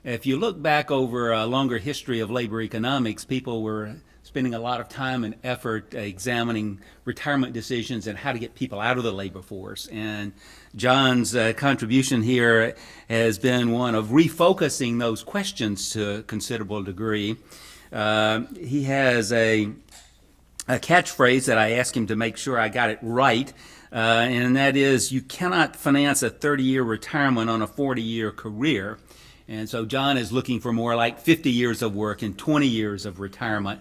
if you look back over a longer history of labor economics, people were spending a lot of time and effort examining retirement decisions and how to get people out of the labor force. And John's contribution here has been one of refocusing those questions to a considerable degree. He has a catchphrase that I asked him to make sure I got it right, and that is, you cannot finance a 30-year retirement on a 40-year career. And so John is looking for more like 50 years of work and 20 years of retirement.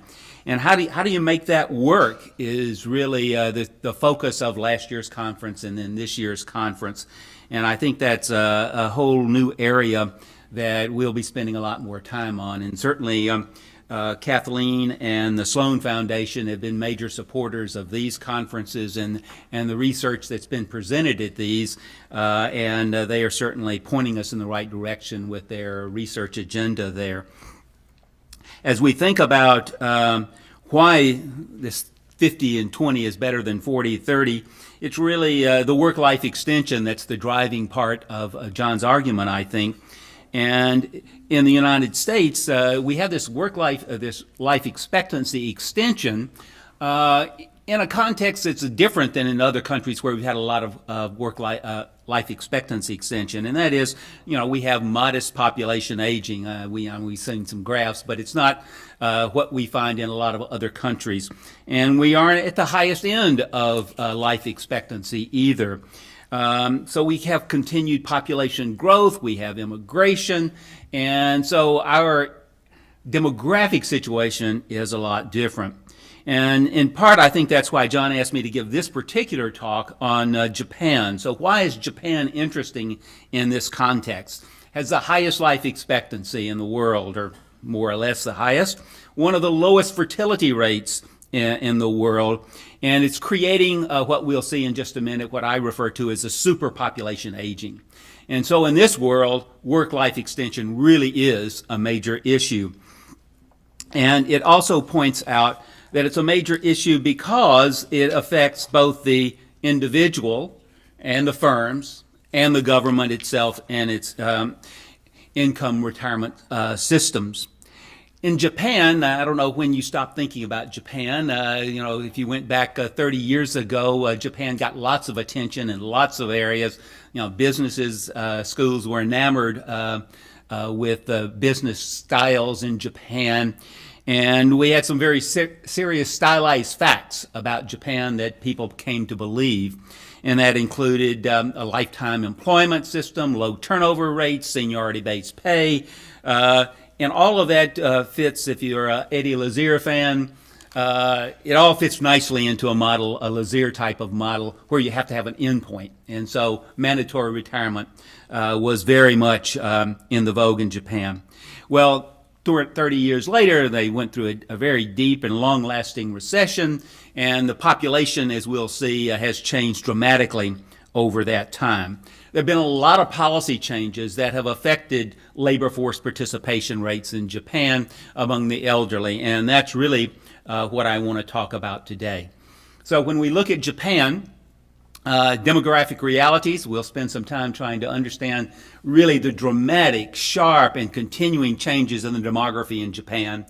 And how do you make that work is really the focus of last year's conference and then this year's conference. And I think that's a whole new area that we'll be spending a lot more time on. And certainly Kathleen and the Sloan Foundation have been major supporters of these conferences and the research that's been presented at these, and they are certainly pointing us in the right direction with their research agenda there. As we think about why this 50 and 20 is better than 40-30, it's really the work-life extension that's the driving part of John's argument, I think. And in the United States, we have this this life expectancy extension in a context that's different than in other countries where we've had a lot of life expectancy extension. And that is, we have modest population aging. We've seen some graphs, but it's not what we find in a lot of other countries. And we aren't at the highest end of life expectancy either. So we have continued population growth, we have immigration, and so our demographic situation is a lot different. And in part, I think that's why John asked me to give this particular talk on Japan. So why is Japan interesting in this context? Has the highest life expectancy in the world, or more or less the highest, one of the lowest fertility rates in the world, and it's creating what we'll see in just a minute, what I refer to as a superpopulation aging. And so in this world, work-life extension really is a major issue. And it also points out that it's a major issue because it affects both the individual and the firms and the government itself and its income retirement systems. In Japan, I don't know when you stopped thinking about Japan. If you went back 30 years ago, Japan got lots of attention in lots of areas. Businesses, schools were enamored with business styles in Japan. And we had some very serious stylized facts about Japan that people came to believe. And that included a lifetime employment system, low turnover rates, seniority-based pay, and all of that fits, if you're an Eddie Lazear fan, it all fits nicely into a model, a Lazear type of model, where you have to have an endpoint. And so mandatory retirement was very much in the vogue in Japan. Well, 30 years later, they went through a very deep and long-lasting recession, and the population, as we'll see, has changed dramatically over that time. There have been a lot of policy changes that have affected labor force participation rates in Japan among the elderly, and that's really what I want to talk about today. So when we look at Japan, demographic realities, we'll spend some time trying to understand really the dramatic, sharp, and continuing changes in the demography in Japan.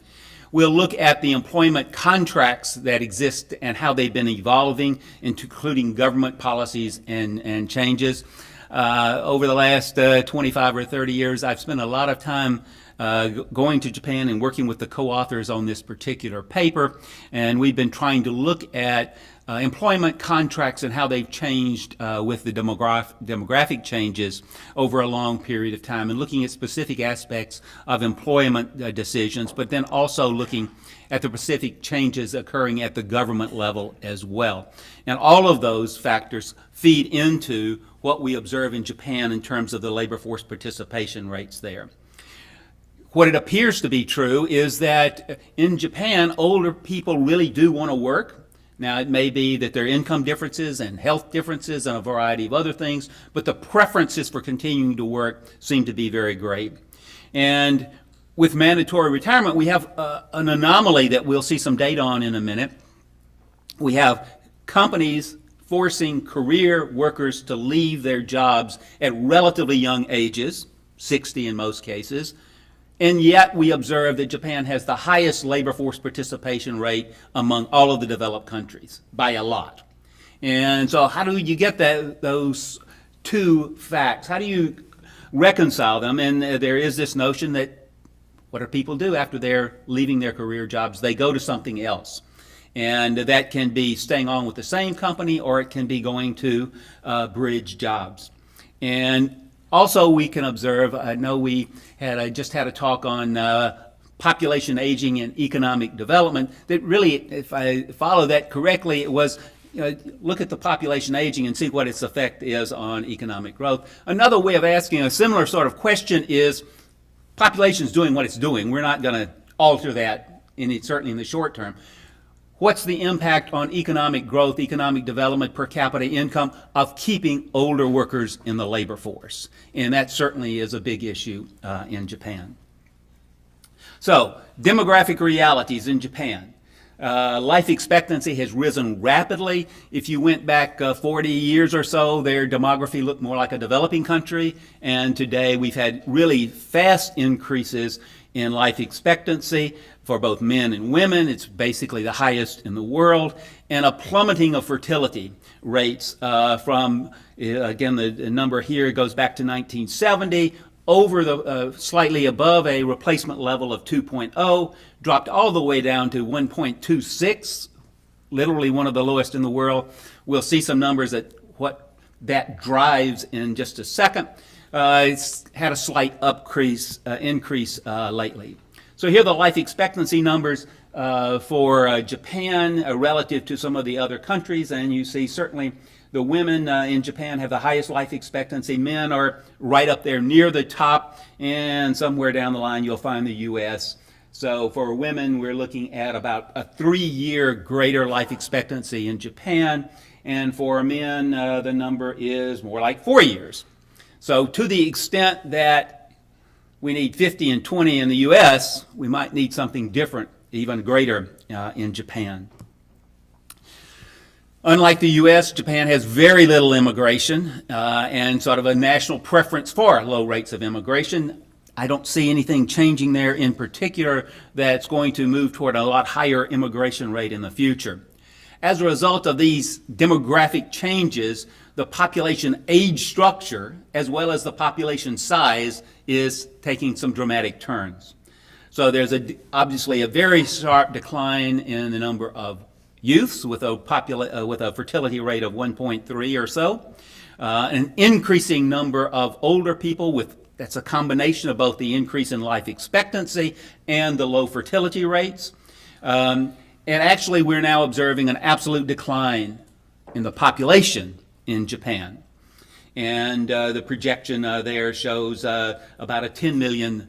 We'll look at the employment contracts that exist and how they've been evolving, including government policies and changes. Over the last 25 or 30 years, I've spent a lot of time going to Japan and working with the co-authors on this particular paper, and we've been trying to look at employment contracts and how they've changed with the demographic changes over a long period of time, and looking at specific aspects of employment decisions, but then also looking at the specific changes occurring at the government level as well. And all of those factors feed into what we observe in Japan in terms of the labor force participation rates there. What it appears to be true is that in Japan, older people really do want to work. Now, it may be that there are income differences and health differences and a variety of other things, but the preferences for continuing to work seem to be very great. And with mandatory retirement, we have an anomaly that we'll see some data on in a minute. We have companies forcing career workers to leave their jobs at relatively young ages, 60 in most cases, And yet we observe that Japan has the highest labor force participation rate among all of the developed countries by a lot. And so how do you get those two facts? How do you reconcile them? And there is this notion that what do people do after they're leaving their career jobs? They go to something else. And that can be staying on with the same company, or it can be going to bridge jobs. And also, we can observe, I know we had just had a talk on population aging and economic development, that really, if I follow that correctly, it was, look at the population aging and see what its effect is on economic growth. Another way of asking a similar sort of question is, population is doing what it's doing. We're not going to alter that, certainly in the short term. What's the impact on economic growth, economic development, per capita income of keeping older workers in the labor force? And that certainly is a big issue in Japan. So, demographic realities in Japan. Life expectancy has risen rapidly. If you went back 40 years or so, their demography looked more like a developing country. And today we've had really fast increases in life expectancy for both men and women. It's basically the highest in the world, and a plummeting of fertility rates from, again, the number here goes back to 1970, over the slightly above a replacement level of 2.0, dropped all the way down to 1.26, literally one of the lowest in the world. We'll see some numbers at what that drives in just a second. It's had a slight increase lately. So here are the life expectancy numbers for Japan relative to some of the other countries, and you see certainly the women in Japan have the highest life expectancy. Men are right up there near the top, and somewhere down the line you'll find the U.S. So for women, we're looking at about a 3-year greater life expectancy in Japan, and for men, the number is more like 4 years. So to the extent that we need 50 and 20 in the U.S., we might need something different, even greater in Japan. Unlike the U.S., Japan has very little immigration and sort of a national preference for low rates of immigration. I don't see anything changing there in particular that's going to move toward a lot higher immigration rate in the future. As a result of these demographic changes, the population age structure, as well as the population size, is taking some dramatic turns. So there's obviously a very sharp decline in the number of youths with a fertility rate of 1.3 or so, an increasing number of older people that's a combination of both the increase in life expectancy and the low fertility rates. And actually, we're now observing an absolute decline in the population in Japan. And the projection there shows about a 10 million,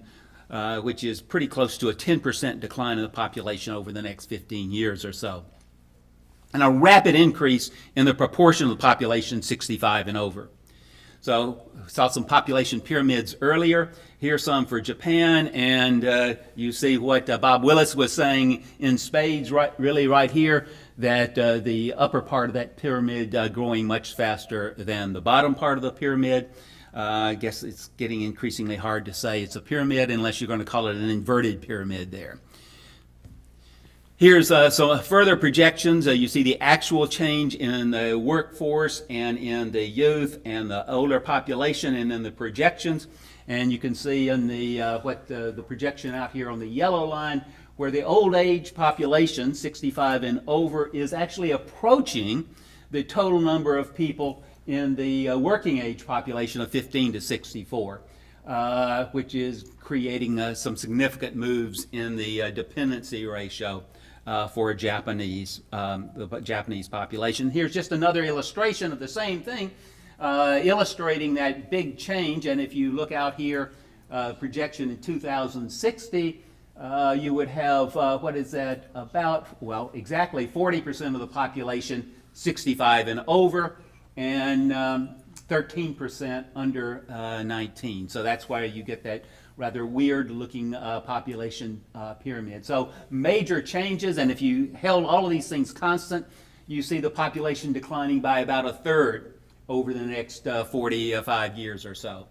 which is pretty close to a 10% decline in the population over the next 15 years or so. And a rapid increase in the proportion of the population 65 and over. So we saw some population pyramids earlier. Here's some for Japan, and you see what Bob Willis was saying in spades right here, that the upper part of that pyramid growing much faster than the bottom part of the pyramid. I guess it's getting increasingly hard to say it's a pyramid unless you're going to call it an inverted pyramid there. Here's some further projections. You see the actual change in the workforce and in the youth and the older population, and then the projections. And you can see in the projection out here on the yellow line where the old age population, 65 and over, is actually approaching the total number of people in the working age population of 15 to 64, which is creating some significant moves in the dependency ratio for the Japanese population. Here's just another illustration of the same thing, illustrating that big change. And if you look out here, projection in 2060, you would have, what is that, about, well, exactly 40% of the population 65 and over, and 13% under 19. So that's why you get that rather weird looking population pyramid. So major changes, and if you held all of these things constant, you see the population declining by about a third over the next 45 years or so.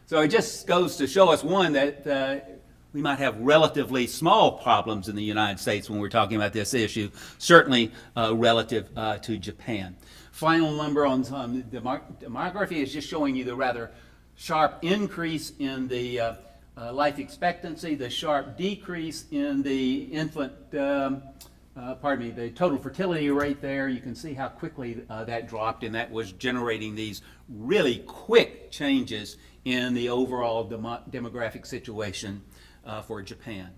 So it just goes to show us, one, that we might have relatively small problems in the United States when we're talking about this issue, certainly relative to Japan. Final number on demography is just showing you the rather sharp increase in the life expectancy, the sharp decrease in the infant, the total fertility rate there. You can see how quickly that dropped, and that was generating these really quick changes in the overall demographic situation for Japan.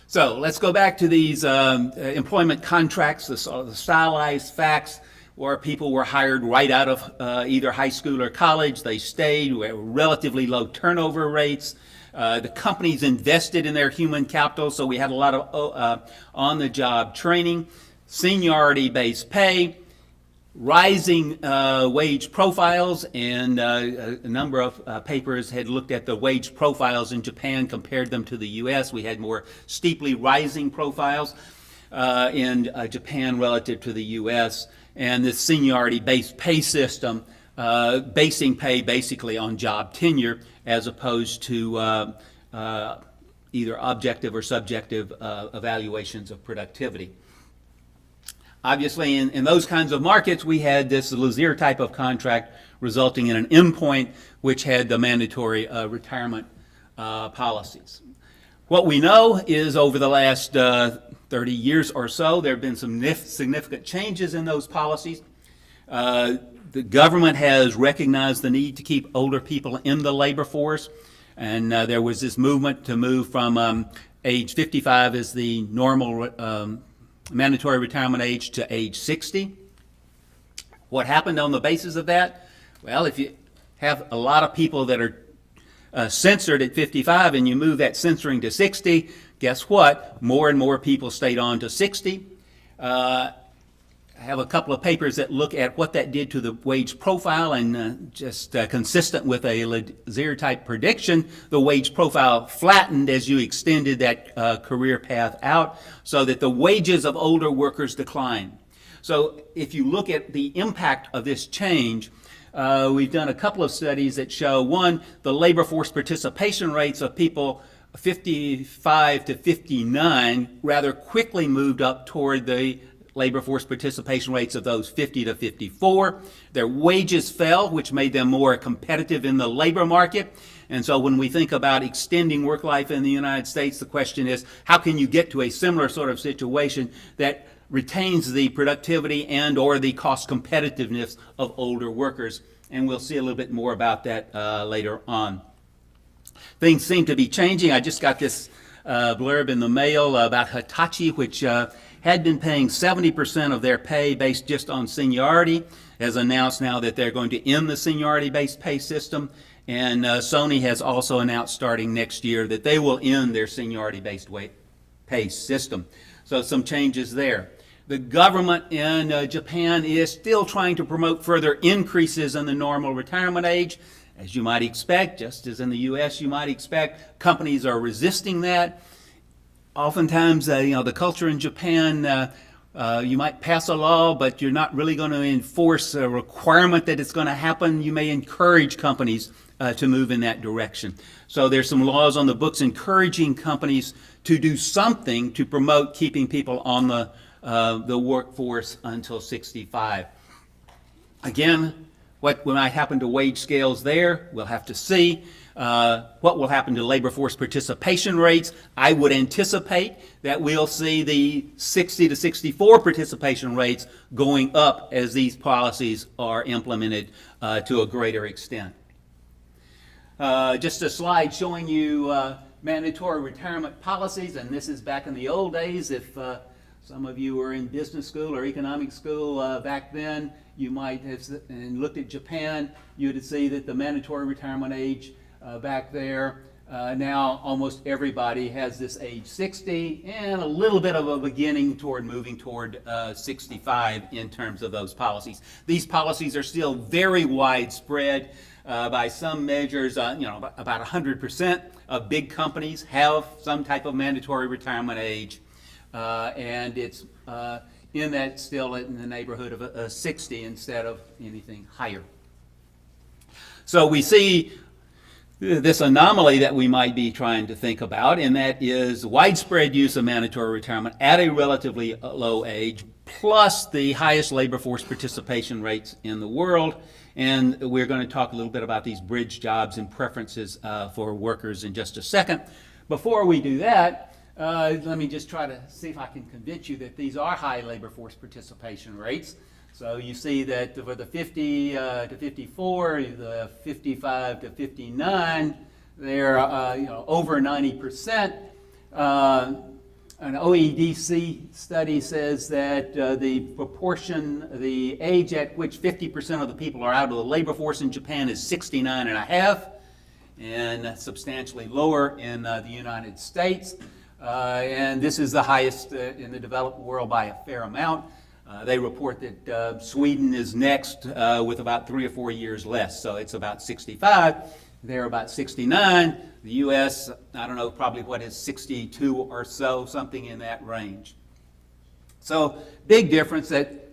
So let's go back to these employment contracts, the stylized facts, where people were hired right out of either high school or college. They stayed with relatively low turnover rates. The companies invested in their human capital, so we had a lot of on-the-job training, seniority-based pay, rising wage profiles, and a number of papers had looked at the wage profiles in Japan, compared them to the U.S. We had more steeply rising profiles in Japan relative to the U.S., and this seniority-based pay system, basing pay basically on job tenure as opposed to either objective or subjective evaluations of productivity. Obviously, in those kinds of markets, we had this Lazier type of contract resulting in an endpoint which had the mandatory retirement policies. What we know is over the last 30 years or so, there have been some significant changes in those policies. The government has recognized the need to keep older people in the labor force, and there was this movement to move from age 55 as the normal mandatory retirement age to age 60. What happened on the basis of that? Well, if you have a lot of people that are censored at 55 and you move that censoring to 60, guess what? More and more people stayed on to 60. I have a couple of papers that look at what that did to the wage profile, and just consistent with a Lazier type prediction, the wage profile flattened as you extended that career path out, so that the wages of older workers declined. So if you look at the impact of this change, we've done a couple of studies that show, one, the labor force participation rates of people 55 to 59 rather quickly moved up toward the labor force participation rates of those 50 to 54. Their wages fell, which made them more competitive in the labor market. And so when we think about extending work life in the United States, the question is, how can you get to a similar sort of situation that retains the productivity and or the cost competitiveness of older workers? And we'll see a little bit more about that later on. Things seem to be changing. I just got this blurb in the mail about Hitachi, which had been paying 70% of their pay based just on seniority, has announced now that they're going to end the seniority-based pay system. And Sony has also announced starting next year that they will end their seniority-based pay system. So some changes there. The government in Japan is still trying to promote further increases in the normal retirement age. As you might expect, just as in the U.S. you might expect, companies are resisting that. Oftentimes, the culture in Japan, you might pass a law, but you're not really going to enforce a requirement that it's going to happen. You may encourage companies to move in that direction. So there's some laws on the books encouraging companies to do something to promote keeping people on the workforce until 65. Again, what might happen to wage scales there, we'll have to see. What will happen to labor force participation rates? I would anticipate that we'll see the 60 to 64 participation rates going up as these policies are implemented to a greater extent. Just a slide showing you mandatory retirement policies, and this is back in the old days. If some of you were in business school or economic school back then, you might have looked at Japan. You would see that the mandatory retirement age back there, now almost everybody has this age 60, and a little bit of a beginning toward moving toward 65 in terms of those policies. These policies are still very widespread. By some measures, about 100% of big companies have some type of mandatory retirement age, and it's in that still in the neighborhood of 60 instead of anything higher. So we see this anomaly that we might be trying to think about, and that is widespread use of mandatory retirement at a relatively low age, plus the highest labor force participation rates in the world. And we're going to talk a little bit about these bridge jobs and preferences for workers in just a second. Before we do that, let me just try to see if I can convince you that these are high labor force participation rates. So you see that for the 50 to 54, the 55 to 59, they're over 90%. An OEDC study says that the proportion, the age at which 50% of the people are out of the labor force in Japan is 69.5, and substantially lower in the United States. And this is the highest in the developed world by a fair amount. They report that Sweden is next with about 3 or 4 years less, so it's about 65. They're about 69. The U.S., I don't know, probably what is 62 or so, something in that range. So big difference that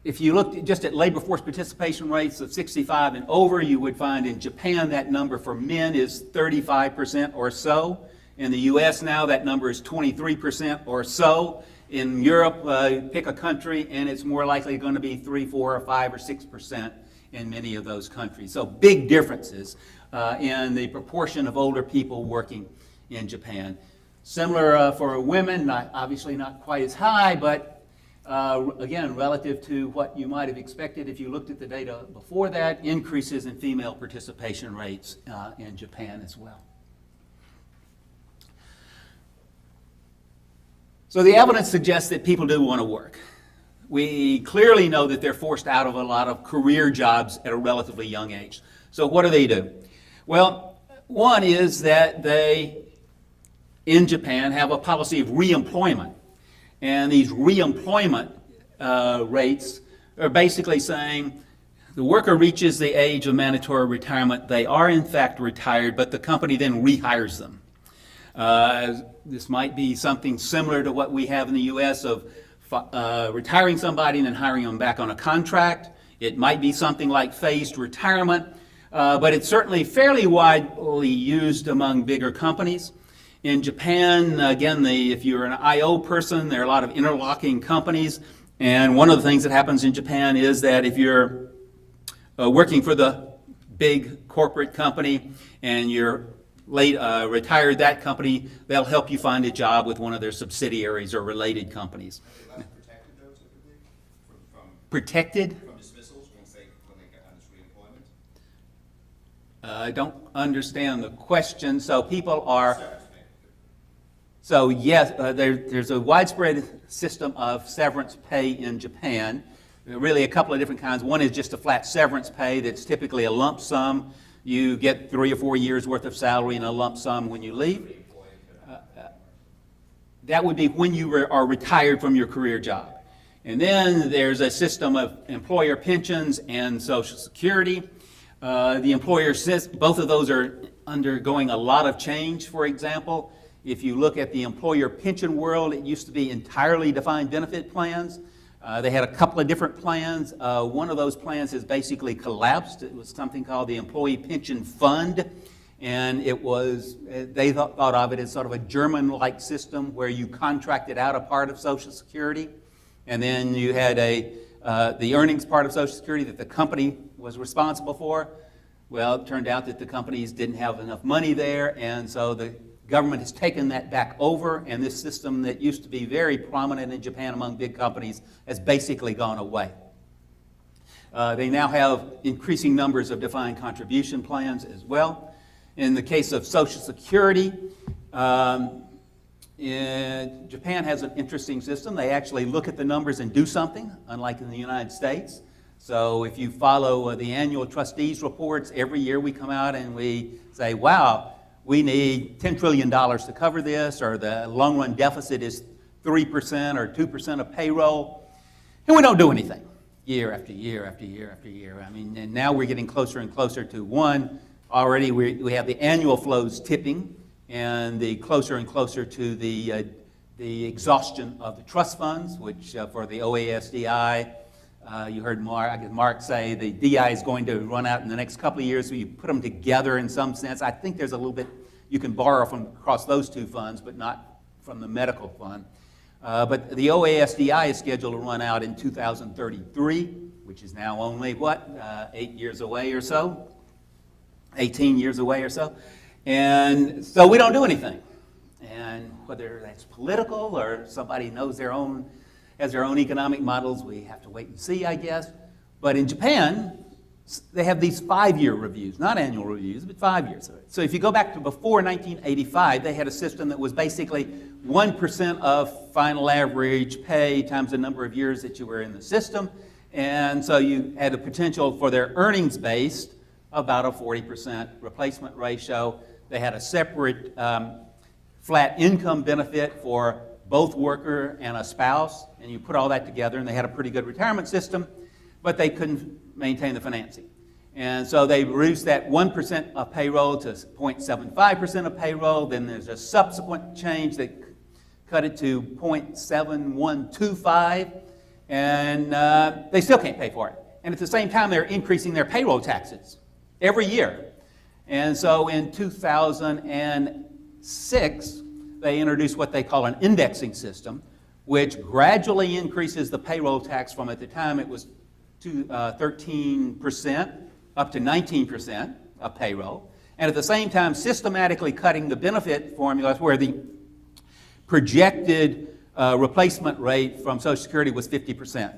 if you looked just at labor force participation rates of 65 and over, you would find in Japan that number for men is 35% or so. In the U.S. now, that number is 23% or so. In Europe, pick a country, and it's more likely going to be 3, 4, or 5, or 6% in many of those countries. So big differences in the proportion of older people working in Japan. Similar for women, obviously not quite as high, but again, relative to what you might have expected if you looked at the data before that, increases in female participation rates in Japan as well. So the evidence suggests that people do want to work. We clearly know that they're forced out of a lot of career jobs at a relatively young age. So what do? Well, one is that they, in Japan, have a policy of reemployment. And these reemployment rates are basically saying the worker reaches the age of mandatory retirement, they are in fact retired, but the company then rehires them. This might be something similar to what we have in the U.S. of retiring somebody and then hiring them back on a contract. It might be something like phased retirement, but it's certainly fairly widely used among bigger companies. In Japan, again, if you're an I.O. person, there are a lot of interlocking companies, and one of the things that happens in Japan is that if you're working for the big corporate company and you're retired that company, they'll help you find a job with one of their subsidiaries or related companies. Are they less protected, though, typically? From Protected? From dismissals when they get on this reemployment? I don't understand the question. So people are... So yes, there's a widespread system of severance pay in Japan. Really a couple of different kinds. One is just a flat severance pay that's typically a lump sum. You get 3 or 4 years worth of salary in a lump sum when you leave. That would be when you are retired from your career job. And then there's a system of employer pensions and Social Security. The employer says both of those are undergoing a lot of change. For example, if you look at the employer pension world, it used to be entirely defined benefit plans. They had a couple of different plans. One of those plans has basically collapsed. It was something called the Employee Pension Fund, and it was, they thought of it as sort of a German-like system where you contracted out a part of Social Security, and then you had the earnings part of Social Security that the company was responsible for. Well, it turned out that the companies didn't have enough money there, and so the government has taken that back over, and this system that used to be very prominent in Japan among big companies has basically gone away. They now have increasing numbers of defined contribution plans as well. In the case of Social Security, Japan has an interesting system. They actually look at the numbers and do something, unlike in the United States. So if you follow the annual trustees reports, every year we come out and we say, wow, we need $10 trillion to cover this, or the long-run deficit is 3% or 2% of payroll, and we don't do anything year after year after year after year. I mean, and now we're getting closer and closer to one. Already we have the annual flows tipping, and the closer and closer to the exhaustion of the trust funds, which for the OASDI, You heard Mark say the DI is going to run out in the next couple of years, so you put them together in some sense. I think there's a little bit you can borrow from across those two funds, but not from the medical fund. But the OASDI is scheduled to run out in 2033, which is now only, 8 years away or so? 18 years away or so. And so we don't do anything. And whether that's political or somebody knows has their own economic models, we have to wait and see, I guess. But in Japan, they have these 5-year reviews, not annual reviews, but 5 years. So if you go back to before 1985, they had a system that was basically 1% of final average pay times the number of years that you were in the system. And so you had a potential for their earnings based about a 40% replacement ratio. They had a separate flat income benefit for both worker and a spouse, and you put all that together, and they had a pretty good retirement system, but they couldn't maintain the financing. And so they reduced that 1% of payroll to 0.75% of payroll. Then there's a subsequent change that cut it to 0.7125, and they still can't pay for it. And at the same time, they're increasing their payroll taxes every year. And so in 2006, they introduced what they call an indexing system, which gradually increases the payroll tax from, at the time it was 13% up to 19% of payroll, and at the same time systematically cutting the benefit formulas where the projected replacement rate from Social Security was 50%.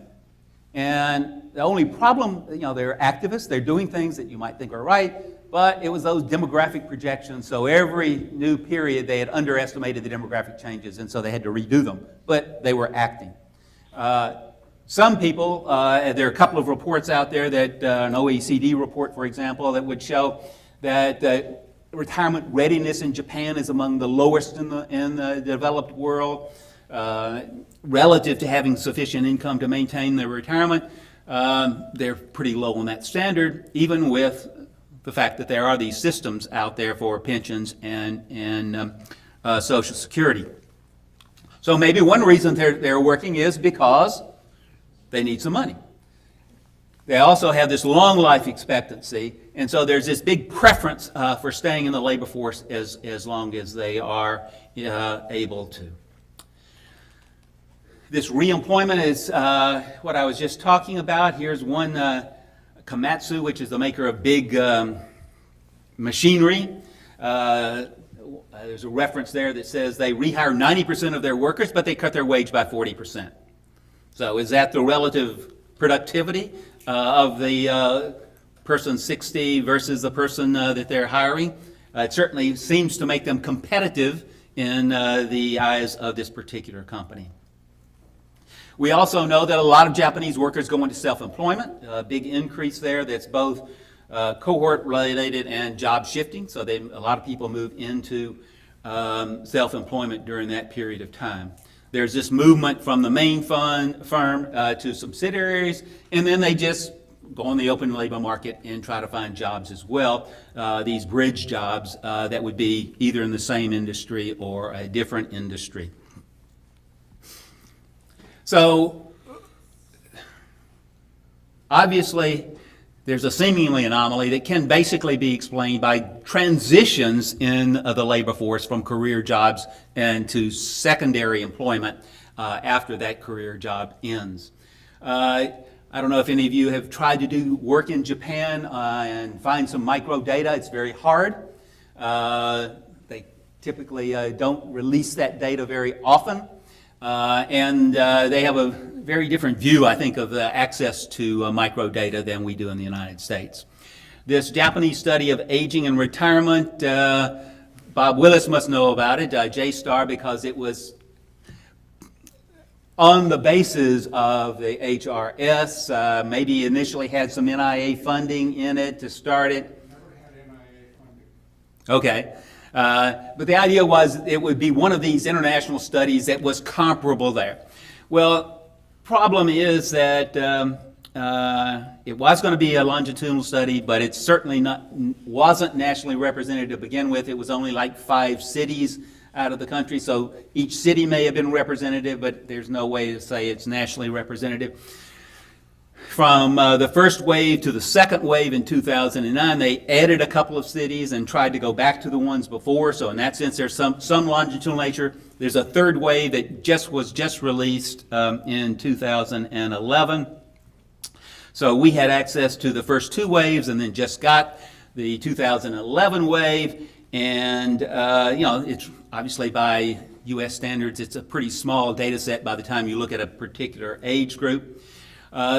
And the only problem, they're activists, they're doing things that you might think are right, but it was those demographic projections, so every new period they had underestimated the demographic changes, and so they had to redo them, but they were acting. Some people, there are a couple of reports out there that, an OECD report, for example, that would show that retirement readiness in Japan is among the lowest in the developed world, relative to having sufficient income to maintain their retirement. They're pretty low on that standard, even with the fact that there are these systems out there for pensions and Social Security. So maybe one reason they're working is because they need some money. They also have this long life expectancy, and so there's this big preference for staying in the labor force as long as they are able to. This reemployment is what I was just talking about. Here's one, Komatsu, which is the maker of big machinery. There's a reference there that says they rehire 90% of their workers, but they cut their wage by 40%. So is that the relative productivity of the person 60 versus the person that they're hiring? It certainly seems to make them competitive in the eyes of this particular company. We also know that a lot of Japanese workers go into self-employment, a big increase there that's both cohort-related and job shifting, so a lot of people move into self-employment during that period of time. There's this movement from the main firm to subsidiaries, and then they just go on the open labor market and try to find jobs as well, these bridge jobs that would be either in the same industry or a different industry. So, obviously, there's a seemingly anomaly that can basically be explained by transitions in the labor force from career jobs and to secondary employment after that career job ends. I don't know if any of you have tried to do work in Japan and find some micro data. It's very hard. They typically don't release that data very often. And they have a very different view, I think, of the access to microdata than we do in the United States. This Japanese study of aging and retirement, Bob Willis must know about it, J-STAR, because it was on the basis of the HRS, maybe initially had some NIA funding in it to start it. Never had NIA funding. Okay. But the idea was it would be one of these international studies that was comparable there. Well, problem is that it was going to be a longitudinal study, but it certainly wasn't nationally represented to begin with. It was only like 5 cities out of the country, so each city may have been representative, but there's no way to say it's nationally representative. From the first wave to the second wave in 2009, they added a couple of cities and tried to go back to the ones before. So in that sense, there's some longitudinal nature. There's a third wave that was just released in 2011. So we had access to the first two waves and then just got the 2011 wave. And, it's obviously by U.S. standards, it's a pretty small data set by the time you look at a particular age group.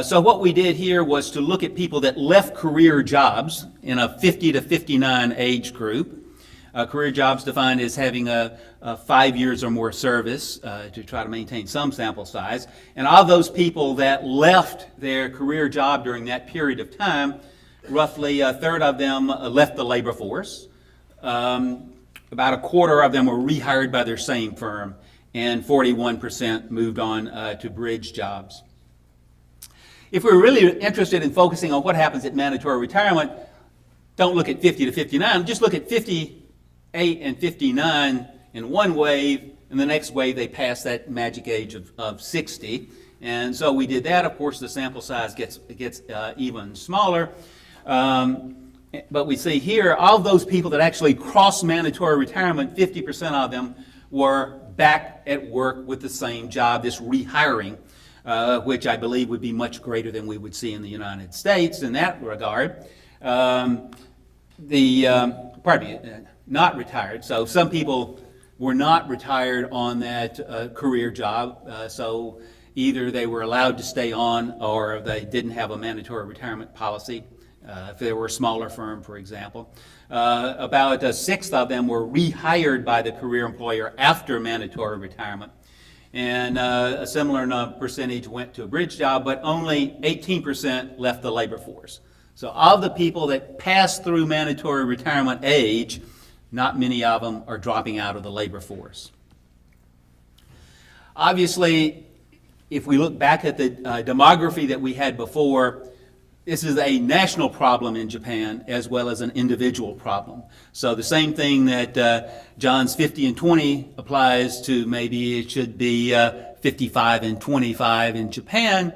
So what we did here was to look at people that left career jobs in a 50 to 59 age group. Career jobs defined as having a 5 years or more service to try to maintain some sample size. And of those people that left their career job during that period of time, roughly a third of them left the labor force. About a quarter of them were rehired by their same firm, and 41% moved on to bridge jobs. If we're really interested in focusing on what happens at mandatory retirement, don't look at 50 to 59, just look at 58 and 59 in one wave, and the next wave they pass that magic age of 60. And so we did that. Of course, the sample size gets even smaller. But we see here, of those people that actually crossed mandatory retirement, 50% of them were back at work with the same job, this rehiring, which I believe would be much greater than we would see in the United States in that regard. Not retired. So some people were not retired on that career job. So either they were allowed to stay on or they didn't have a mandatory retirement policy. If they were a smaller firm, for example. About a sixth of them were rehired by the career employer after mandatory retirement. And a similar percentage went to a bridge job, but only 18% left the labor force. So of the people that passed through mandatory retirement age, not many of them are dropping out of the labor force. Obviously, if we look back at the demography that we had before, this is a national problem in Japan as well as an individual problem. So the same thing that John's 50 and 20 applies to, maybe it should be 55 and 25 in Japan.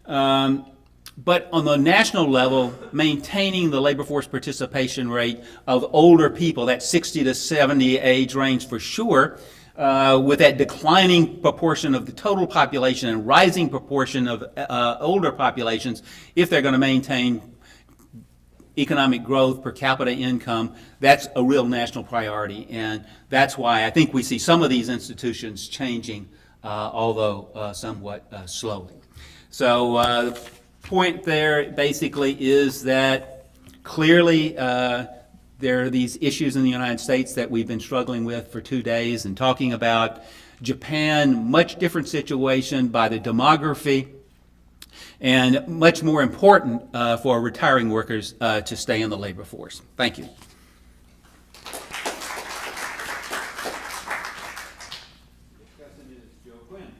But on the national level, maintaining the labor force participation rate of older people, that 60 to 70 age range for sure, with that declining proportion of the total population and rising proportion of older populations, if they're going to maintain economic growth, per capita income, that's a real national priority. And that's why I think we see some of these institutions changing, although somewhat slowly. So the point there basically is that clearly there are these issues in the United States that we've been struggling with for 2 days and talking about. Japan, much different situation by the demography, and much more important for retiring workers to stay in the labor force. Thank you. Discussant is Joe Quinn.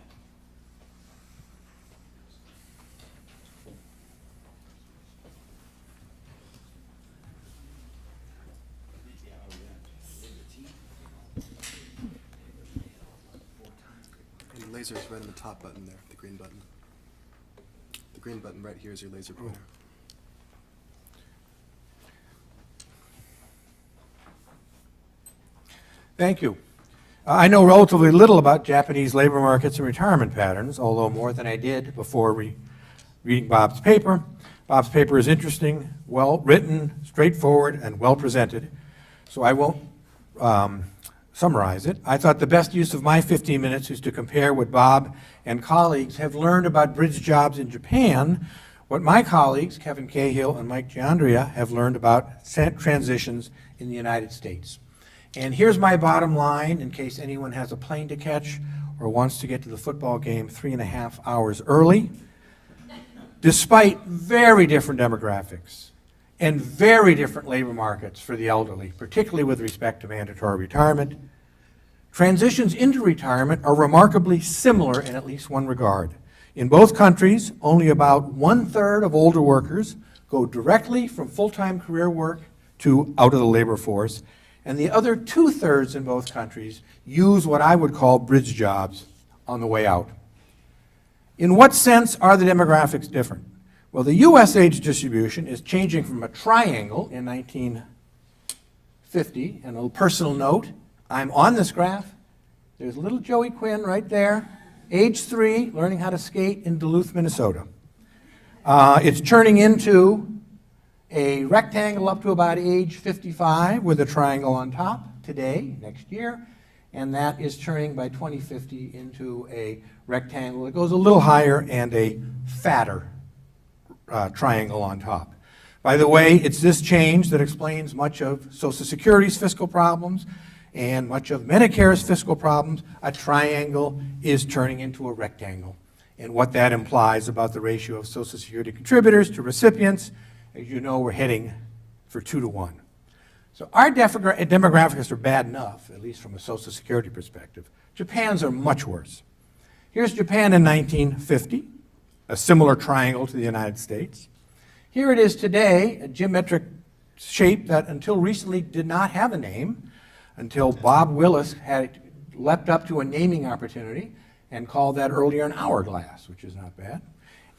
And the laser is right on the top button there, the green button. The green button right here is your laser pointer. Thank you. I know relatively little about Japanese labor markets and retirement patterns, although more than I did before reading Bob's paper. Bob's paper is interesting, well written, straightforward, and well presented, so I won't summarize it. I thought the best use of my 15 minutes is to compare what Bob and colleagues have learned about bridge jobs in Japan, what my colleagues, Kevin Cahill and Mike Giandria, have learned about transitions in the United States. And here's my bottom line, in case anyone has a plane to catch or wants to get to the football game 3.5 hours early. Despite very different demographics and very different labor markets for the elderly, particularly with respect to mandatory retirement, transitions into retirement are remarkably similar in at least one regard. In both countries, only about 1/3 of older workers go directly from full-time career work to out of the labor force, and the other 2/3 in both countries use what I would call bridge jobs on the way out. In what sense are the demographics different? Well, the U.S. age distribution is changing from a triangle in 1950, and a personal note, I'm on this graph. There's little Joey Quinn right there, age 3, learning how to skate in Duluth, Minnesota. It's turning into a rectangle up to about age 55 with a triangle on top today, next year, and that is turning by 2050 into a rectangle that goes a little higher and a fatter triangle on top. By the way, it's this change that explains much of Social Security's fiscal problems and much of Medicare's fiscal problems. A triangle is turning into a rectangle, and what that implies about the ratio of Social Security contributors to recipients. As you know, we're heading for 2 to 1. So our demographics are bad enough, at least from a Social Security perspective. Japan's are much worse. Here's Japan in 1950, a similar triangle to the United States. Here it is today, a geometric shape that until recently did not have a name, until Bob Willis had leapt up to a naming opportunity and called that earlier an hourglass, which is not bad.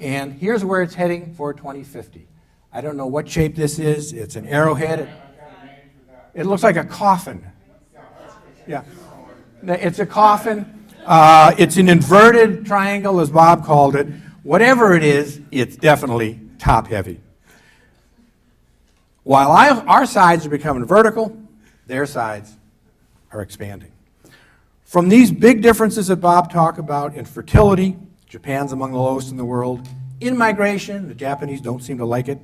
And here's where it's heading for 2050. I don't know what shape this is. It's an arrowhead. It looks like a coffin. Yeah. It's a coffin. It's an inverted triangle, as Bob called it. Whatever it is, it's definitely top-heavy. While our sides are becoming vertical, their sides are expanding. From these big differences that Bob talked about in fertility, Japan's among the lowest in the world. In migration, the Japanese don't seem to like it.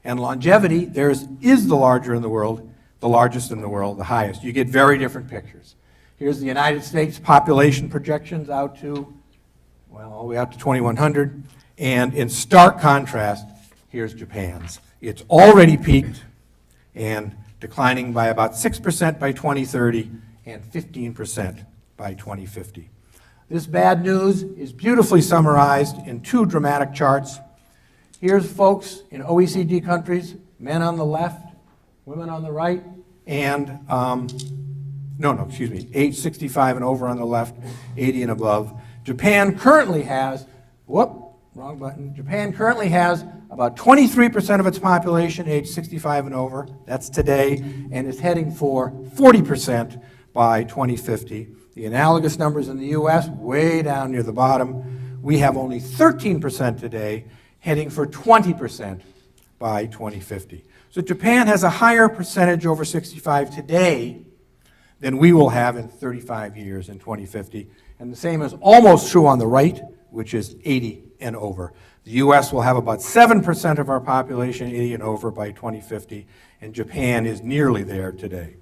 And longevity, theirs is the larger in the world, the largest in the world, the highest. You get very different pictures. Here's the United States population projections out to, well, all the way out to 2100. And in stark contrast, here's Japan's. It's already peaked and declining by about 6% by 2030 and 15% by 2050. This bad news is beautifully summarized in 2 dramatic charts. Here's folks in OECD countries, men on the left, women on the right, and, age 65 and over on the left, 80 and above. Japan currently has, wrong button. Japan currently has about 23% of its population age 65 and over. That's today, and is heading for 40% by 2050. The analogous numbers in the U.S., way down near the bottom. We have only 13% today, heading for 20% by 2050. So Japan has a higher percentage over 65 today than we will have in 35 years in 2050. And the same is almost true on the right, which is 80 and over. The U.S. will have about 7% of our population 80 and over by 2050, and Japan is nearly there today.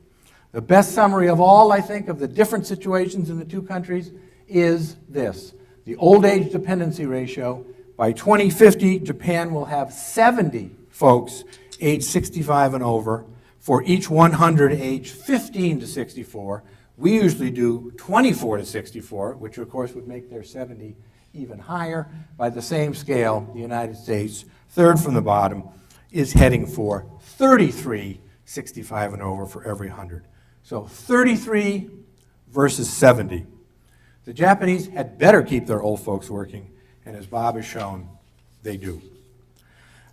The best summary of all, I think, of the different situations in the 2 countries is this. The old age dependency ratio, by 2050, Japan will have 70 folks age 65 and over for each 100 age 15 to 64. We usually do 24 to 64, which of course would make their 70 even higher. By the same scale, the United States, third from the bottom, is heading for 33 65 and over for every 100. So 33 versus 70. The Japanese had better keep their old folks working, and as Bob has shown, they do.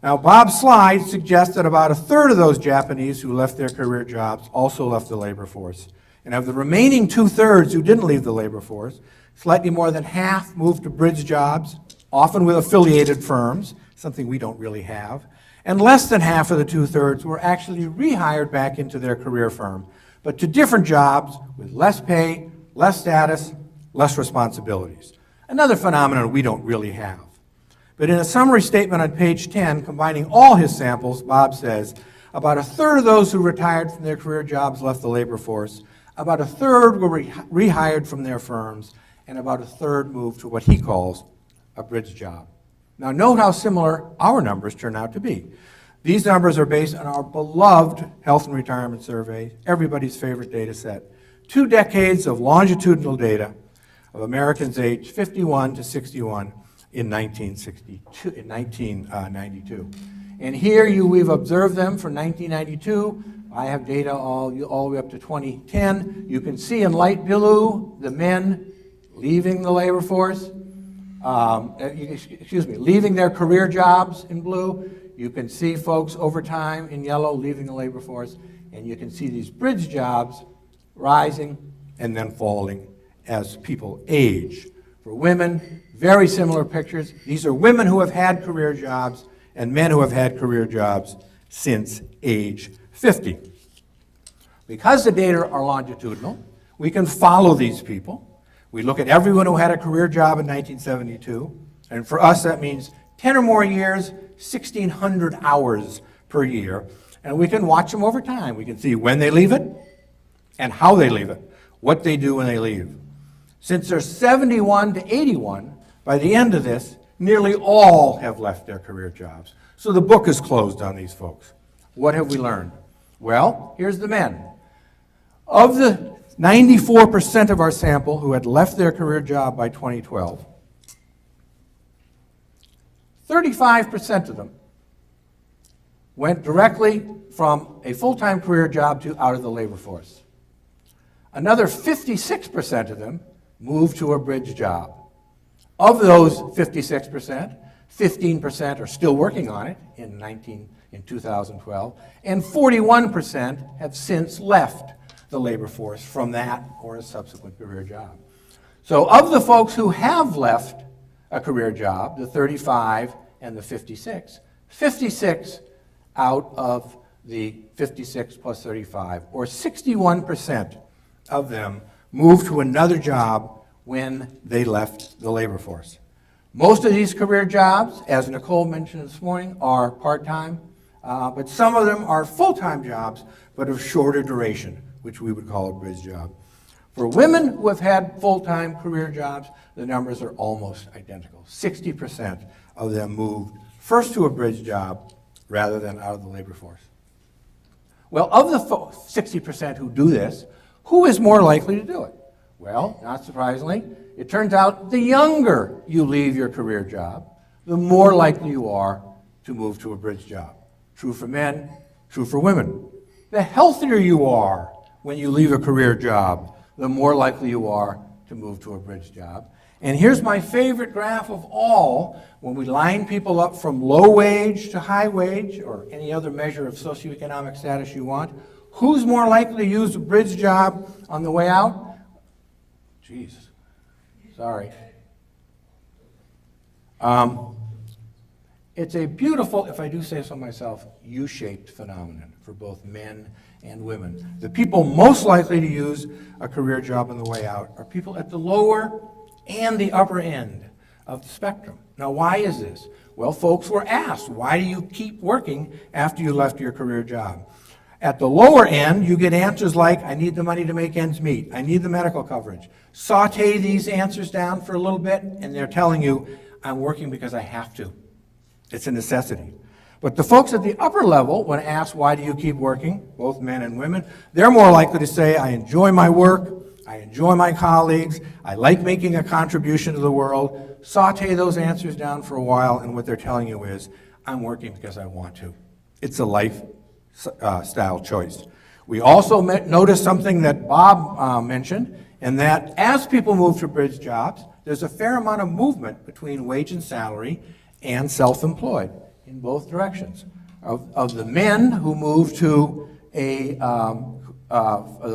Now, Bob's slide suggests that about 1/3 of those Japanese who left their career jobs also left the labor force. And of the remaining 2/3 who didn't leave the labor force, slightly more than half moved to bridge jobs, often with affiliated firms, something we don't really have. And less than half of the 2/3 were actually rehired back into their career firm, but to different jobs with less pay, less status, less responsibilities. Another phenomenon we don't really have. But in a summary statement on page 10, combining all his samples, Bob says, about 1/3 of those who retired from their career jobs left the labor force, about 1/3 were rehired from their firms, and about 1/3 moved to what he calls a bridge job. Now note how similar our numbers turn out to be. These numbers are based on our beloved health and retirement survey, everybody's favorite data set. 2 decades of longitudinal data of Americans aged 51 to 61 in 1992. And here we've observed them for 1992. I have data all the way up to 2010. You can see in light blue the men leaving the labor force. leaving their career jobs in blue. You can see folks over time in yellow leaving the labor force, and you can see these bridge jobs rising and then falling as people age. For women, very similar pictures. These are women who have had career jobs and men who have had career jobs since age 50. Because the data are longitudinal, we can follow these people. We look at everyone who had a career job in 1972, and for us that means 10 or more years, 1,600 hours per year, and we can watch them over time. We can see when they leave it and how they leave it, what they do when they leave. Since they're 71 to 81, by the end of this, nearly all have left their career jobs. So the book is closed on these folks. What have we learned? Well, here's the men. Of the 94% of our sample who had left their career job by 2012, 35% of them went directly from a full-time career job to out of the labor force. Another 56% of them moved to a bridge job. Of those 56%, 15% are still working on it in 2012, and 41% have since left the labor force from that or a subsequent career job. So of the folks who have left a career job, the 35 and the 56, 56 out of the 56 plus 35, or 61% of them moved to another job when they left the labor force. Most of these career jobs, as Nicole mentioned this morning, are part-time, but some of them are full-time jobs, but of shorter duration, which we would call a bridge job. For women who have had full-time career jobs, the numbers are almost identical. 60% of them moved first to a bridge job rather than out of the labor force. Well, of the 60% who do this, who is more likely to do it? Well, not surprisingly, it turns out the younger you leave your career job, the more likely you are to move to a bridge job. True for men, true for women. The healthier you are when you leave a career job, the more likely you are to move to a bridge job. And here's my favorite graph of all. When we line people up from low wage to high wage, or any other measure of socioeconomic status you want, who's more likely to use a bridge job on the way out? Jeez, sorry. It's a beautiful, if I do say so myself, U-shaped phenomenon for both men and women. The people most likely to use a career job on the way out are people at the lower and the upper end of the spectrum. Now, why is this? Well, folks were asked, why do you keep working after you left your career job? At the lower end, you get answers like, I need the money to make ends meet. I need the medical coverage. Saute these answers down for a little bit, and they're telling you, I'm working because I have to. It's a necessity. But the folks at the upper level, when asked, why do you keep working, both men and women, they're more likely to say, I enjoy my work, I enjoy my colleagues, I like making a contribution to the world. Saute those answers down for a while, and what they're telling you is, I'm working because I want to. It's a lifestyle choice. We also noticed something that Bob mentioned, and that as people move to bridge jobs, there's a fair amount of movement between wage and salary and self-employed in both directions. Of the men who move to the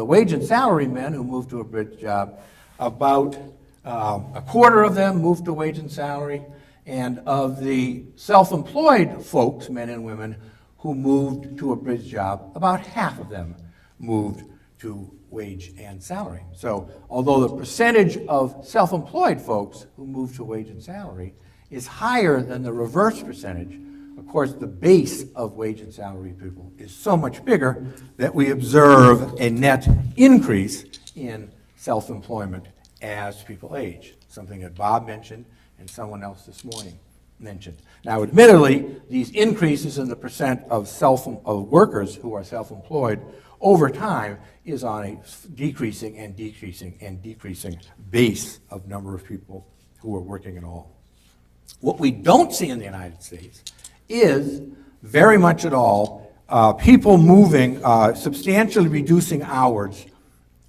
wage and salary men who move to a bridge job, about a quarter of them move to wage and salary, and of the self-employed folks, men and women, who moved to a bridge job, about half of them moved to wage and salary. So although the percentage of self-employed folks who move to wage and salary is higher than the reverse percentage, of course the base of wage and salary people is so much bigger that we observe a net increase in self-employment as people age, something that Bob mentioned and someone else this morning mentioned. Now, admittedly, these increases in the percent of workers who are self-employed over time is on a decreasing and decreasing and decreasing base of number of people who are working at all. What we don't see in the United States is very much at all people moving, substantially reducing hours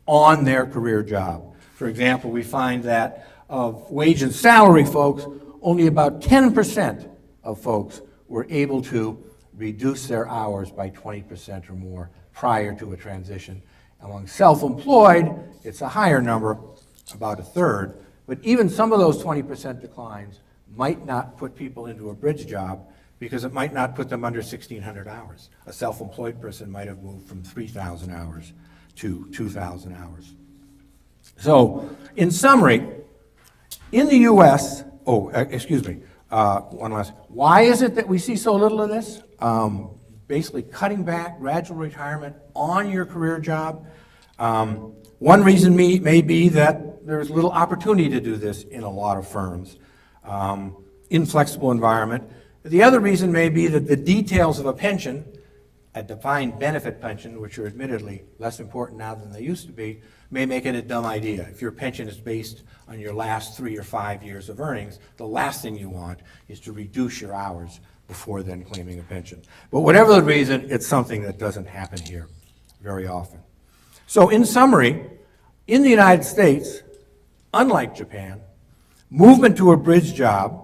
on their career job. For example, we find that of wage and salary folks, only about 10% of folks were able to reduce their hours by 20% or more prior to a transition. Among self-employed, it's a higher number, about a third, but even some of those 20% declines might not put people into a bridge job because it might not put them under 1,600 hours. A self-employed person might have moved from 3,000 hours to 2,000 hours. So, in summary, in the U.S., one last, why is it that we see so little of this? Basically cutting back gradual retirement on your career job. One reason may be that there's little opportunity to do this in a lot of firms. Inflexible environment. The other reason may be that the details of a pension, a defined benefit pension, which are admittedly less important now than they used to be, may make it a dumb idea. If your pension is based on your last 3 or 5 years of earnings, the last thing you want is to reduce your hours before then claiming a pension. But whatever the reason, it's something that doesn't happen here very often. So in summary, in the United States, unlike Japan, movement to a bridge job,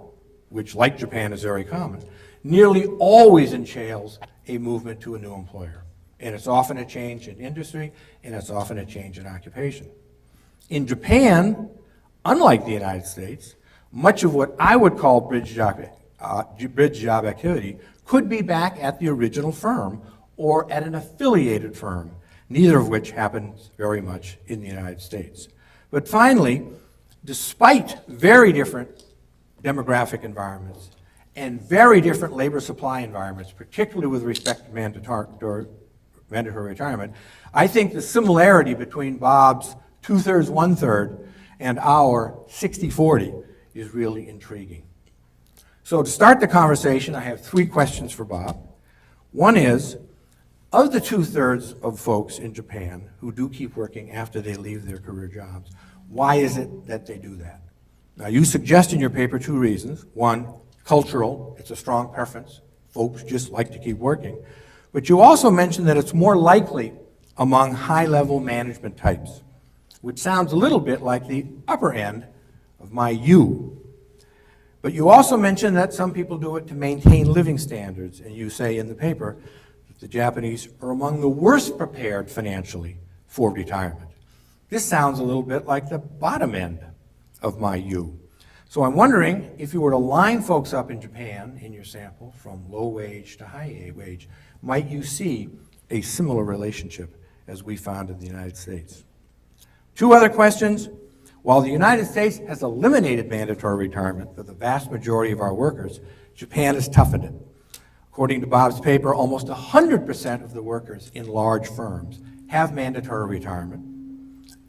which like Japan is very common, nearly always entails a movement to a new employer. And it's often a change in industry, and it's often a change in occupation. In Japan, unlike the United States, much of what I would call bridge job activity could be back at the original firm or at an affiliated firm, neither of which happens very much in the United States. But finally, despite very different demographic environments and very different labor supply environments, particularly with respect to mandatory retirement, I think the similarity between Bob's 2/3, 1/3 and our 60/40 is really intriguing. So to start the conversation, I have 3 questions for Bob. One is, of the 2/3 of folks in Japan who do keep working after they leave their career jobs, why is it that they do that? Now, you suggest in your paper 2 reasons. One, cultural, it's a strong preference. Folks just like to keep working. But you also mentioned that it's more likely among high-level management types, which sounds a little bit like the upper end of my U. But you also mentioned that some people do it to maintain living standards, and you say in the paper that the Japanese are among the worst prepared financially for retirement. This sounds a little bit like the bottom end of my U. So I'm wondering if you were to line folks up in Japan in your sample from low wage to high wage, might you see a similar relationship as we found in the United States? 2 other questions. While the United States has eliminated mandatory retirement for the vast majority of our workers, Japan has toughened it. According to Bob's paper, almost 100% of the workers in large firms have mandatory retirement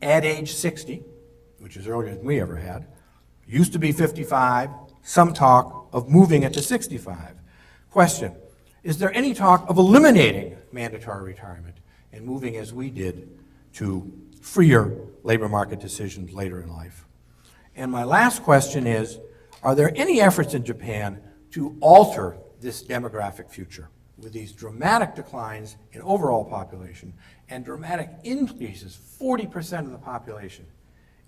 at age 60, which is earlier than we ever had. Used to be 55, some talk of moving it to 65. Question, is there any talk of eliminating mandatory retirement and moving, as we did, to freer labor market decisions later in life? And my last question is, are there any efforts in Japan to alter this demographic future with these dramatic declines in overall population and dramatic increases, 40% of the population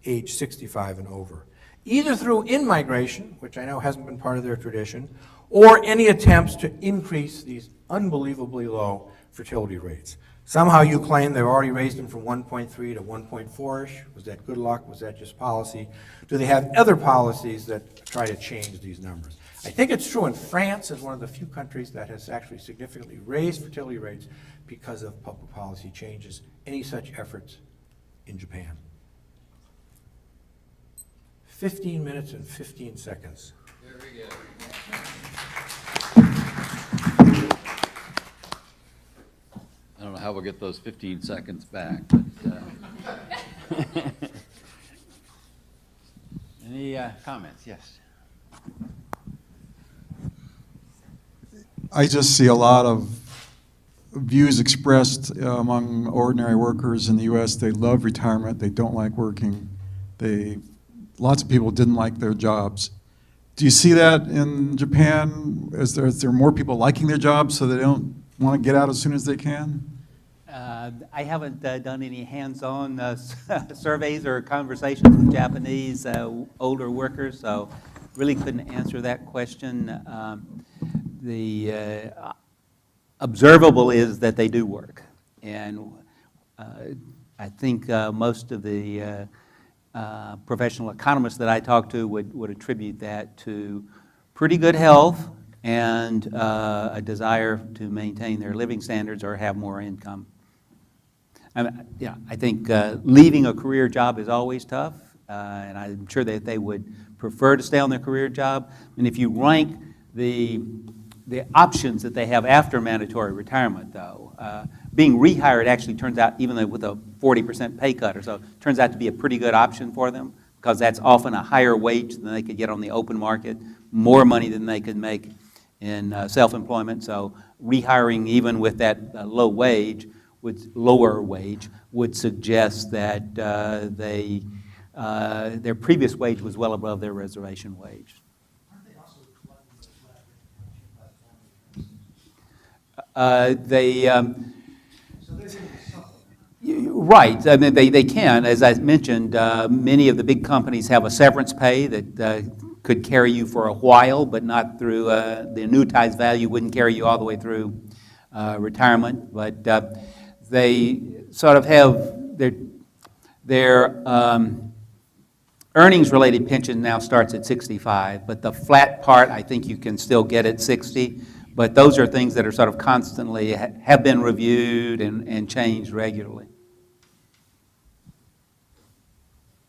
age 65 and over, either through in-migration, which I know hasn't been part of their tradition, or any attempts to increase these unbelievably low fertility rates? Somehow you claim they've already raised them from 1.3 to 1.4-ish. Was that good luck? Was that just policy? Do they have other policies that try to change these numbers? I think it's true in France as one of the few countries that has actually significantly raised fertility rates because of public policy changes. Any such efforts in Japan? 15 minutes and 15 seconds. There we go. I don't know how we'll get those 15 seconds back, but Any comments? Yes. I just see a lot of views expressed among ordinary workers in the U.S. They love retirement. They don't like working. Lots of people didn't like their jobs. Do you see that in Japan? Is there more people liking their jobs so they don't want to get out as soon as they can? I haven't done any hands-on surveys or conversations with Japanese older workers, so really couldn't answer that question. The observable is that they do work, and I think most of the professional economists that I talk to would attribute that to pretty good health and a desire to maintain their living standards or have more income. I think leaving a career job is always tough, and I'm sure that they would prefer to stay on their career job. And if you rank the options that they have after mandatory retirement, though, being rehired actually turns out, even though with a 40% pay cut or so, turns out to be a pretty good option for them, because that's often a higher wage than they could get on the open market, more money than they could make in self-employment. So rehiring, even with that lower wage, would suggest that their previous wage was well above their reservation wage. Aren't they also flooding the flat rate pension by the family? So they're getting supplement. Right. I mean, they can. As I mentioned, many of the big companies have a severance pay that could carry you for a while, but not through the annuitized value wouldn't carry you all the way through retirement. But they sort of have their earnings-related pension now starts at 65, but the flat part, I think you can still get at 60. But those are things that are sort of constantly have been reviewed and changed regularly.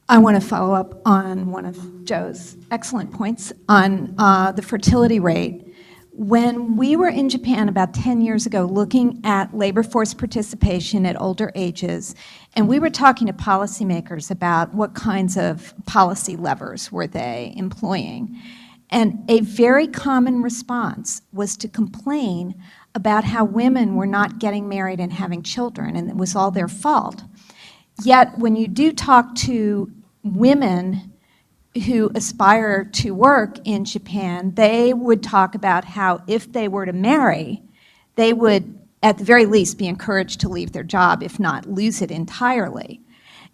I want to follow up on one of Joe's excellent points on the fertility rate. When we were in Japan about 10 years ago looking at labor force participation at older ages, and we were talking to policymakers about what kinds of policy levers were they employing, and a very common response was to complain about how women were not getting married and having children, and it was all their fault. Yet when you do talk to women who aspire to work in Japan, they would talk about how if they were to marry, they would at the very least be encouraged to leave their job, if not lose it entirely.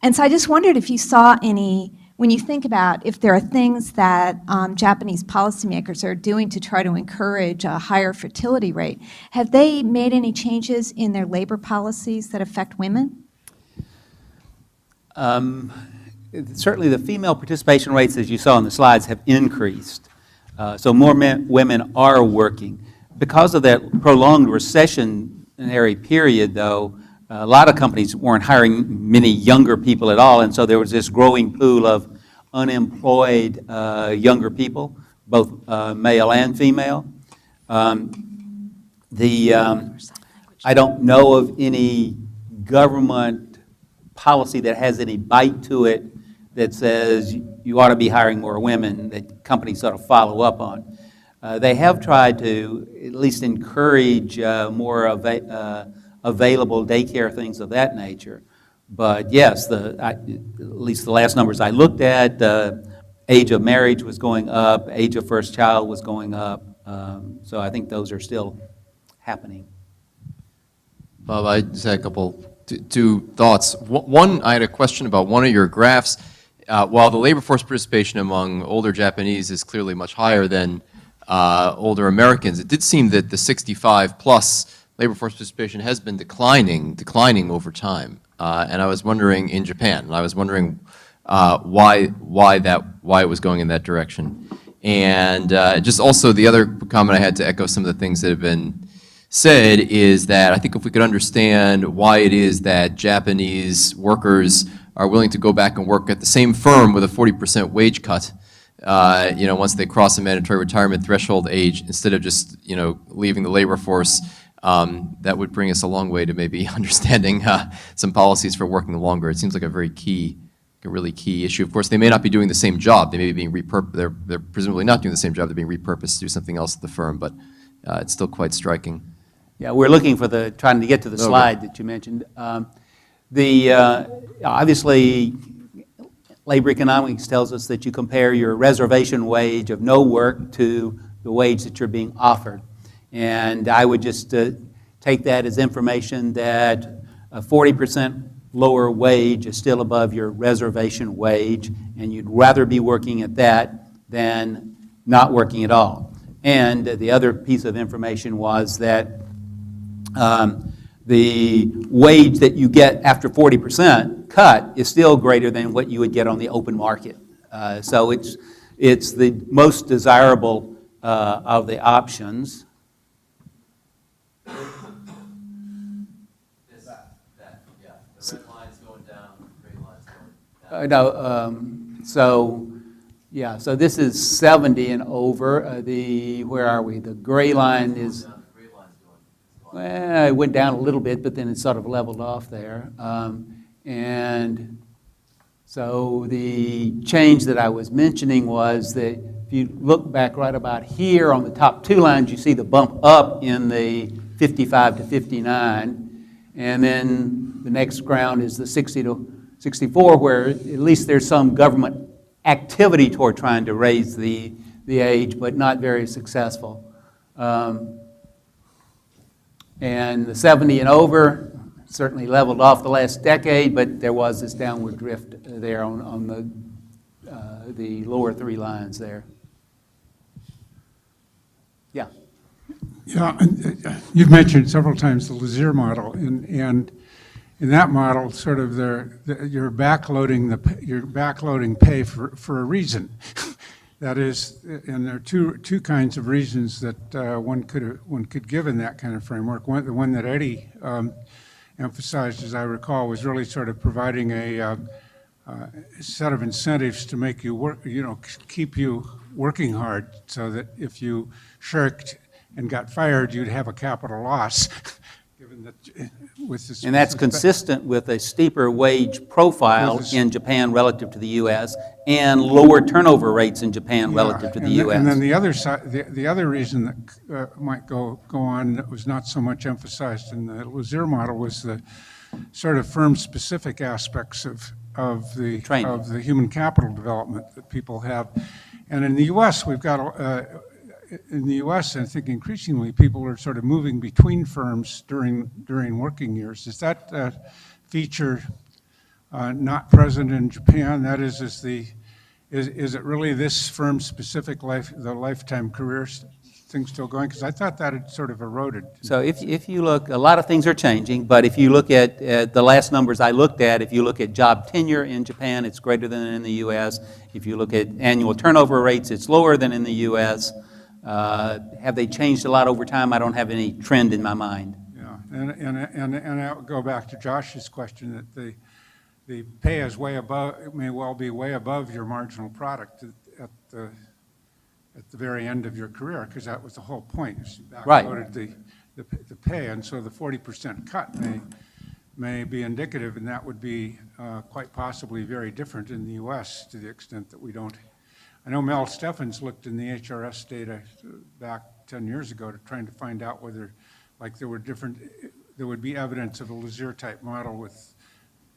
And so I just wondered if you saw any, when you think about if there are things that Japanese policymakers are doing to try to encourage a higher fertility rate, have they made any changes in their labor policies that affect women? Certainly the female participation rates, as you saw in the slides, have increased. So more women are working. Because of that prolonged recessionary period, though, a lot of companies weren't hiring many younger people at all, and so there was this growing pool of unemployed younger people, both male and female. I don't know of any government policy that has any bite to it that says you ought to be hiring more women that companies sort of follow up on. They have tried to at least encourage more available daycare, things of that nature. But yes, at least the last numbers I looked at, age of marriage was going up, age of first child was going up. So I think those are still happening. Bob, I just had a couple, two thoughts. One, I had a question about one of your graphs. While the labor force participation among older Japanese is clearly much higher than older Americans, it did seem that the 65 plus labor force participation has been declining over time. And I was wondering in Japan, and I was wondering why it was going in that direction. And just also the other comment I had to echo some of the things that have been said is that I think if we could understand why it is that Japanese workers are willing to go back and work at the same firm with a 40% wage cut, once they cross the mandatory retirement threshold age, instead of just, leaving the labor force, that would bring us a long way to maybe understanding some policies for working longer. It seems like a really key issue. Of course, they may not be doing the same job. They may be being repurposed. They're presumably not doing the same job. They're being repurposed to do something else at the firm, but it's still quite striking. Yeah, we're looking for trying to get to the slide that you mentioned. Obviously, labor economics tells us that you compare your reservation wage of no work to the wage that you're being offered. And I would just take that as information that a 40% lower wage is still above your reservation wage, and you'd rather be working at that than not working at all. And the other piece of information was that the wage that you get after 40% cut is still greater than what you would get on the open market. So it's the most desirable of the options. The red line's going down, the green line's going down. So this is 70 and over. Where are we? The gray line is, The gray line's going. well, it went down a little bit, but then it sort of leveled off there. And so the change that I was mentioning was that if you look back right about here on the top two lines, you see the bump up in the 55 to 59. And then the next ground is the 60 to 64, where at least there's some government activity toward trying to raise the age, but not very successful. And the 70 and over certainly leveled off the last decade, but there was this downward drift there on the lower three lines there. Yeah. Yeah, you've mentioned several times the Lazier model, and in that model, sort of you're backloading pay for a reason. That is, and there are two kinds of reasons that one could give in that kind of framework. The one that Eddie emphasized, as I recall, was really sort of providing a set of incentives to make you work, keep you working hard, so that if you shirked and got fired, you'd have a capital loss. Given that with this, And that's consistent with a steeper wage profile in Japan relative to the U.S. and lower turnover rates in Japan relative to the U.S. And then the other side, the other reason that might go on that was not so much emphasized in the Lazier model was the sort of firm-specific aspects of the Training. of the human capital development that people have. And in the U.S., we've got in the U.S., I think increasingly people are sort of moving between firms during working years. Is that feature not present in Japan? That is it really this firm-specific the lifetime career thing still going? Because I thought that had sort of eroded. So if you look, a lot of things are changing, but if you look at the last numbers I looked at, if you look at job tenure in Japan, it's greater than in the U.S. If you look at annual turnover rates, it's lower than in the U.S. Have they changed a lot over time? I don't have any trend in my mind. Yeah, and I'll go back to Josh's question that the pay is way above, it may well be way above your marginal product at the very end of your career, because that was the whole point. Is you backloaded the pay, and so the 40% cut may be indicative, and that would be quite possibly very different in the U.S. to the extent that we don't. I know Mel Steffens looked in the HRS data back 10 years ago to trying to find out whether, like, there would be evidence of a Lazier-type model with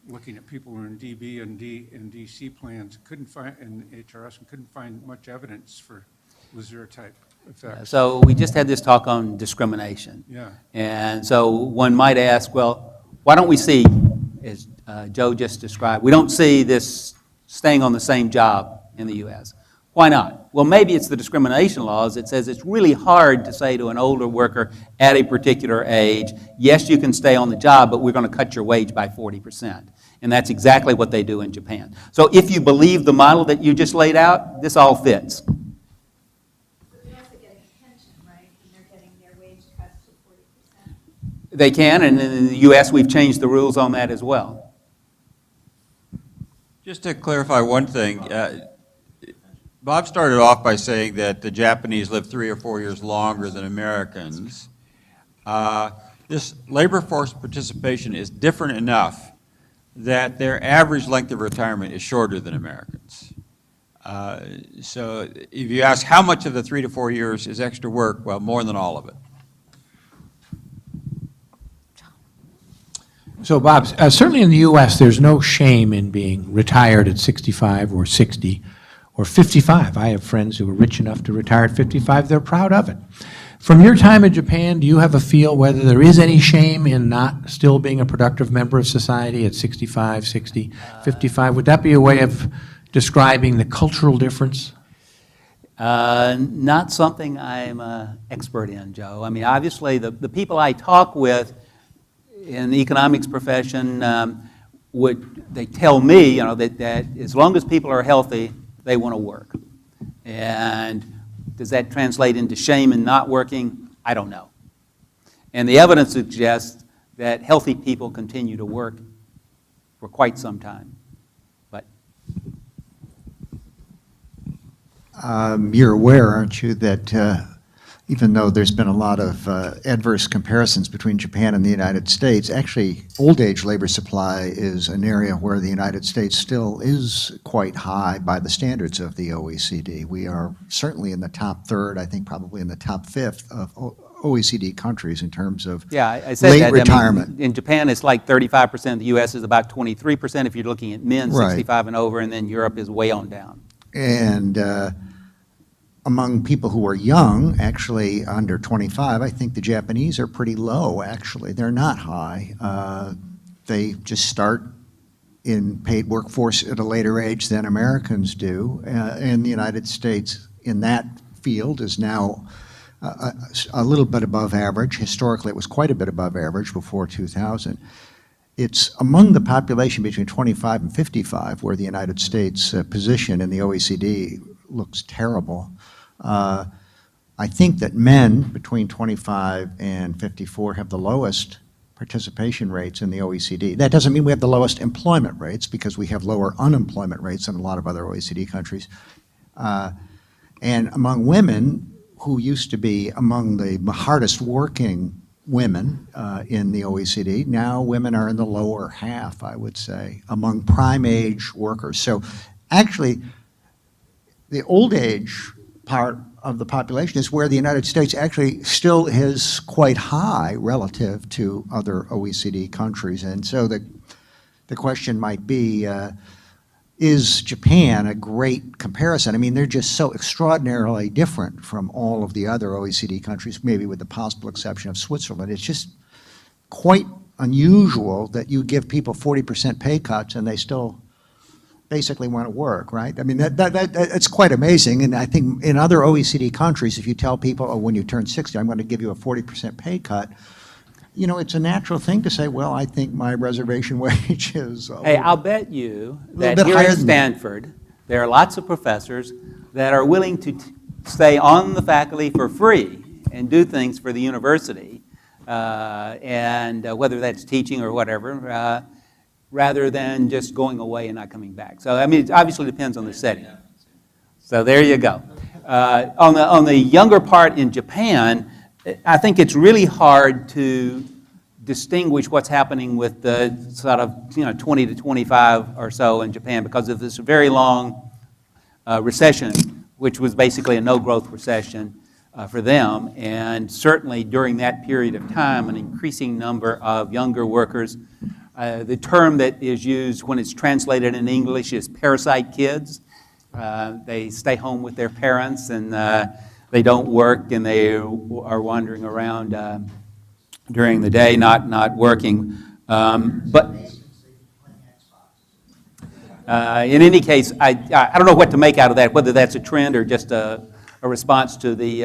looking at people who are in DB and DC plans. Couldn't find in HRS and couldn't find much evidence for Lazier-type effects. So we just had this talk on discrimination. Yeah. And so one might ask, well, why don't we see, as Joe just described, we don't see this staying on the same job in the U.S. Why not? Well, maybe it's the discrimination laws that says it's really hard to say to an older worker at a particular age, yes, you can stay on the job, but we're going to cut your wage by 40%. And that's exactly what they do in Japan. So if you believe the model that you just laid out, this all fits. But they're also getting a pension, right? And they're getting their wage cuts to 40%. They can, and in the U.S., we've changed the rules on that as well. Just to clarify one thing, Bob started off by saying that the Japanese live 3 or 4 years longer than Americans. This labor force participation is different enough that their average length of retirement is shorter than Americans. So if you ask how much of the 3 to 4 years is extra work, well, more than all of it. So, Bob, certainly in the U.S., there's no shame in being retired at 65 or 60 or 55. I have friends who are rich enough to retire at 55. They're proud of it. From your time in Japan, do you have a feel whether there is any shame in not still being a productive member of society at 65, 60, 55? Would that be a way of describing the cultural difference? Not something I'm an expert in, Joe. I mean, obviously, the people I talk with in the economics profession they tell me, that as long as people are healthy, they want to work. And does that translate into shame in not working? I don't know. And the evidence suggests that healthy people continue to work for quite some time. But you're aware, aren't you, that even though there's been a lot of adverse comparisons between Japan and the United States, actually old age labor supply is an area where the United States still is quite high by the standards of the OECD. We are certainly in the top third, I think probably in the top fifth of OECD countries in terms of I said late that. retirement. I mean, in Japan, it's like 35%. The U.S. is about 23% if you're looking at men Right. 65 and over, and then Europe is way on down. And among people who are young, actually under 25, I think the Japanese are pretty low, actually. They're not high. They just start in paid workforce at a later age than Americans do. And the United States in that field is now a little bit above average. Historically, it was quite a bit above average before 2000. It's among the population between 25 and 55 where the United States' position in the OECD looks terrible. I think that men between 25 and 54 have the lowest participation rates in the OECD. That doesn't mean we have the lowest employment rates, because we have lower unemployment rates than a lot of other OECD countries. And among women, who used to be among the hardest working women in the OECD, now women are in the lower half, I would say, among prime age workers. So actually, the old age part of the population is where the United States actually still is quite high relative to other OECD countries. And so the question might be, is Japan a great comparison? I mean, they're just so extraordinarily different from all of the other OECD countries, maybe with the possible exception of Switzerland. It's just quite unusual that you give people 40% pay cuts and they still basically want to work, right? I mean, it's quite amazing. And I think in other OECD countries, if you tell people, oh, when you turn 60, I'm going to give you a 40% pay cut, you know, it's a natural thing to say, well, I think my reservation wage is Hey, I'll bet you that bit here higher at than Stanford, there are lots of professors that are willing to stay on the faculty for free and do things for the university, and whether that's teaching or whatever, rather than just going away and not coming back. So, I mean, it obviously depends on the setting. So there you go. On the younger part in Japan, I think it's really hard to distinguish what's happening with the sort of 20 to 25 or so in Japan because of this very long recession, which was basically a no-growth recession for them. And certainly during that period of time, an increasing number of younger workers. The term that is used when it's translated in English is parasite kids. They stay home with their parents and they don't work and they are wandering around during the day, not working. But in any case, I don't know what to make out of that, whether that's a trend or just a response to the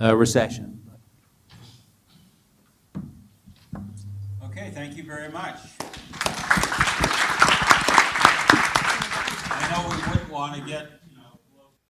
recession. Okay, thank you very much. I know we wouldn't want to get